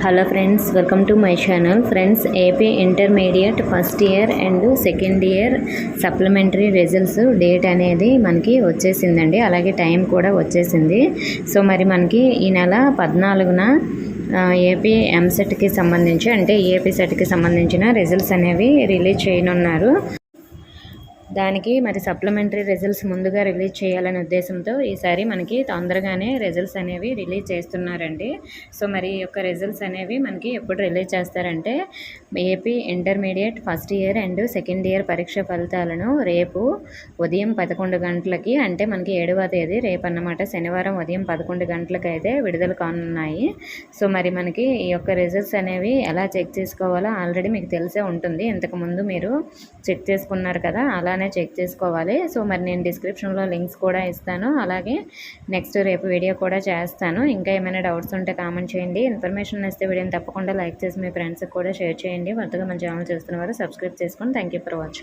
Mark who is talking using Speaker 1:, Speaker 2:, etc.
Speaker 1: Hello friends, welcome to my channel. Friends, AP intermediate first year and second year supplementary results date అనేది మనకి వచ్చేసిందండి. అలాగే time కూడా వచ్చేసింది. సో మరి మనకి ఈ నెల 14న ఏపీ ఎంసెట్కి సంబంధించి అంటే ఏపీ సెట్కి సంబంధించిన రిజల్ట్స్ అనేవి రిలీజ్ చేయనున్నారు. దానికి మరి సప్లిమెంటరీ రిజల్ట్స్ ముందుగా రిలీజ్ చేయాలనే ఉద్దేశంతో ఈసారి మనకి తొందరగానే రిజల్ట్స్ అనేవి రిలీజ్ చేస్తున్నారండి. సో మరి ఈ యొక్క రిజల్ట్స్ అనేవి మనకి ఎప్పుడు రిలీజ్ చేస్తారంటే AP intermediate first year and second year పరీక్ష ఫలితాలను రేపు ఉదయం 11 గంటలకి అంటే మనకి 7వ తేదీ రేపు అన్నమాట, శనివారం ఉదయం 11 గంటలకు అయితే విడుదల కానున్నాయి. సో మరి మనకి ఈ యొక్క రిజల్ట్స్ అనేవి ఎలా చెక్ చేసుకోవాలో ఆల్రెడీ మీకు తెలిసే ఉంటుంది. ఇంతకుముందు మీరు చెక్ చేసుకున్నారు కదా, అలానే చెక్ చేసుకోవాలి. సో మరి నేను డిస్క్రిప్షన్లో లింక్స్ కూడా ఇస్తాను. అలాగే నెక్స్ట్ రేపు వీడియో కూడా చేస్తాను. ఇంకా ఏమైనా డౌట్స్ ఉంటే కామెంట్ చేయండి. ఇన్ఫర్మేషన్ ఇస్తే వీడియోని తప్పకుండా లైక్ చేసి మీ ఫ్రెండ్స్కి కూడా షేర్ చేయండి. కొత్తగా మన ఛానల్ చూస్తున్న వారు సబ్స్క్రైబ్ చేసుకోండి. Thank you for watching.